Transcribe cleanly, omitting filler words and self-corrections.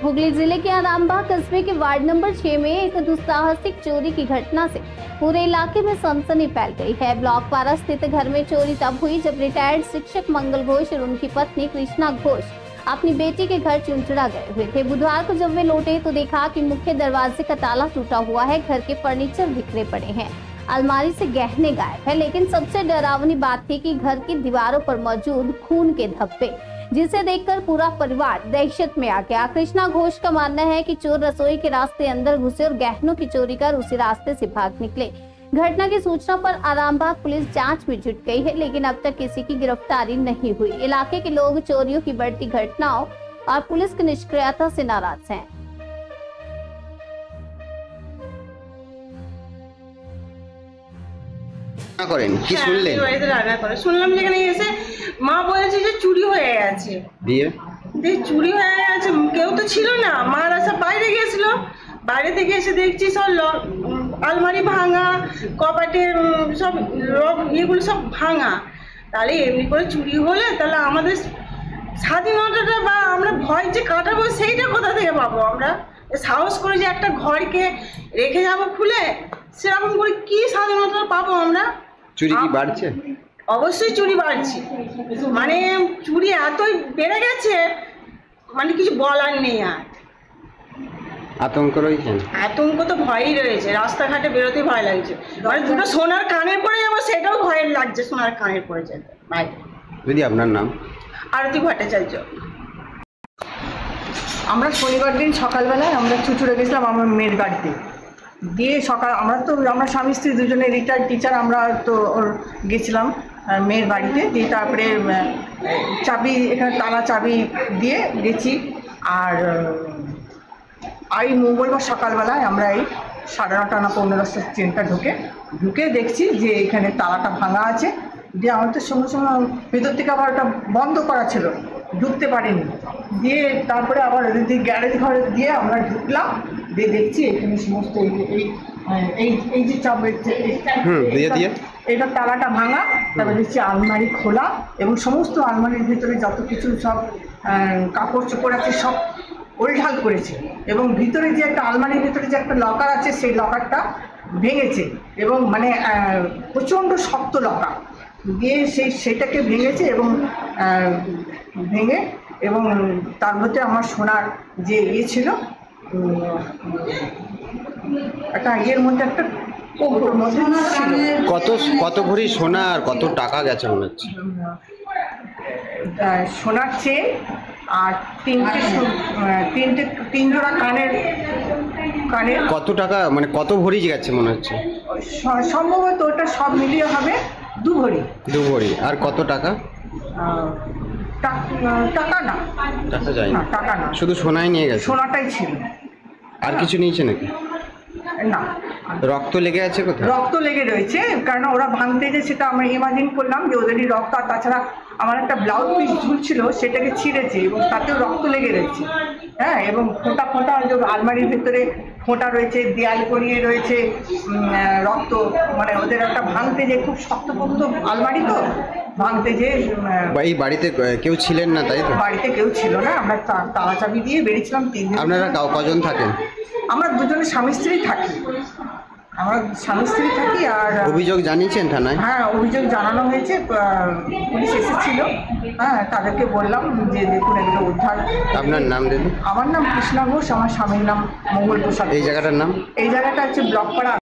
हुगली जिले के आरामबाग कस्बे के वार्ड नंबर 6 में एक दुस्साहसिक चोरी की घटना से पूरे इलाके में सनसनी फैल गई है। ब्लॉक पारा स्थित घर में चोरी तब हुई जब रिटायर्ड शिक्षक मंगल घोष और उनकी पत्नी कृष्णा घोष अपनी बेटी के घर चुनचुड़ा गए हुए थे। बुधवार को जब वे लौटे तो देखा कि मुख्य दरवाजे का ताला टूटा हुआ है, घर के फर्नीचर बिखरे पड़े हैं, अलमारी से गहने गायब है। लेकिन सबसे डरावनी बात थी कि घर की दीवारों पर मौजूद खून के धब्बे, जिसे देखकर पूरा परिवार दहशत में आ गया। कृष्णा घोष का मानना है कि चोर रसोई के रास्ते अंदर घुसे और गहनों की चोरी कर उसी रास्ते से भाग निकले। घटना की सूचना पर आरामबाग पुलिस जांच में जुट गई है, लेकिन अब तक किसी की गिरफ्तारी नहीं हुई। इलाके के लोग चोरियों की बढ़ती घटनाओं और पुलिस की निष्क्रियता से नाराज हैं। শুনলাম যেখানে এসে মা বলেছে যে চুরি হয়ে গেছে, চুরি হয়ে গেছে, কেউ তো ছিল না, মারা সব বাইরে গেছিল, বাইরে থেকে এসে দেখছি সব আলমারি ভাঙা, কপাটের সব এগুলো সব ভাঙা। তাহলে এমনি করে চুরি হলে তাহলে আমাদের স্বাধীনতাটা বা আমরা ভয় যে কাটাবো সেইটা কোথা থেকে পাবো? আমরা সাহস করে যে একটা ঘরকে রেখে যাবো খুলে, সেরকম করে কি স্বাধীনতা পাবো আমরা? চুরি কি বাড়ছে? অবশ্যই চুরি বাড়ছে, মানে চুরি এতই বেড়ে গেছে মানে কিছু বলার নেই। আর আতঙ্ক রয়েছে, আতঙ্ক তো ভয়ই রয়েছে, রাস্তাঘাটে বেরোতে ভয় লাগছে। মানে দুটো সোনার কানের পরে যাবো সেটাও ভয়ের লাগছে, সোনার কানের পরে যাবে। দিদি আপনার নাম? আরতি ভট্টাচার্য। আমরা শনিবার দিন সকালবেলায় আমরা চুচুড়ে গেছিলাম আমার মেয়ের বাড়িতে। দিয়ে আমরা স্বামী স্ত্রী দুজনে রিটায়ার্ড টিচার, আমরা তো গেছিলাম মেয়ের বাড়িতে। দিয়ে তারপরে চাবি, এখানে তালা চাবি দিয়ে গেছি। আর এই মঙ্গলবার সকালবেলায় আমরা এই 9:30 না 9:45 ট্রেনটা ঢুকে দেখছি যে এখানে তালাটা ভাঙা আছে। দিয়ে আমাদের সঙ্গে সঙ্গে ভেতর থেকে আবার ওটা বন্ধ করা ছিল, ঢুকতে পারিনি। দিয়ে তারপরে আবার গ্যারেজ ঘরে দিয়ে আমরা ঢুকলাম, দিয়ে দেখছি এখানে সমস্ত এই যে চাবি, এটা তালাটা ভাঙা। তারপরে দেখছি আলমারি খোলা এবং সমস্ত আলমারির ভিতরে যত কিছু সব কাপড় চোপড় আছে সব ওলঢাল করেছে। এবং ভিতরে যে একটা আলমারির ভিতরে যে একটা লকার আছে সেই লকারটা ভেঙেছে এবং মানে প্রচণ্ড শক্ত লকার দিয়ে সেটাকে ভেঙেছে এবং ভেঙে এবং তার মধ্যে আমার সোনার যে ছিল একটা মধ্যে একটা কত ভরি সোনা আর কত টাকা গেছে মনে হচ্ছে? সোনার চেন আর তিন জোড়া কানের। কত টাকা মানে কত ভরি গেছে মনে হচ্ছে? সম্ভবত ওটা সব মিলিয়ে হবে 2 ভরি। 2 ভরি। আর কত টাকা? টাকা না, টাকা যায়নি, টাকা না, শুধু সোনাই নিয়ে গেছে। সোনাটাই ছিল, আর কিছু নিয়েছে নাকি? না। রক্ত লেগে আছে কোথায়? রক্ত লেগে রয়েছে, কারণ ওরা ভাঙতে যে সেটা আমরা ইমাজিন করলাম যে ওদেরই রক্ত। আর তাছাড়া আমার একটা ব্লাউজ পিস ঝুলছিল সেটাকে ছিঁড়েছে এবং তাতেও রক্ত লেগে রয়েছে। হ্যাঁ, এবং ফোঁটা যে আলমারির ভেতরে ফোঁটা রয়েছে, দেয়াল করিয়ে রয়েছে রক্ত। মানে ওদের একটা ভাঙতে যে খুব শক্তপোক্ত আলমারি, তো ভাঙতে যে। এই বাড়িতে কেউ ছিলেন না তাই তো? বাড়িতে কেউ ছিল না, আমরা তালা চাবি দিয়ে বেরিয়েছিলাম 3 দিন। আপনারা কজন থাকেন? আমরা দুজনে স্বামী স্ত্রী থাকি, আর অভিযোগ জানিয়েছেন থানায়? হ্যাঁ, অভিযোগ জানানো হয়েছে, পুলিশ এসেছিল। হ্যাঁ, তাদেরকে বললাম যে দেখুন এগুলো উদ্ধার। আপনার নাম দিদি? আমার নাম কৃষ্ণা ঘোষ, আমার স্বামীর নাম মঙ্গল প্রসাদ। এই জায়গাটার নাম? এই জায়গাটা হচ্ছে ব্লক পাড়া।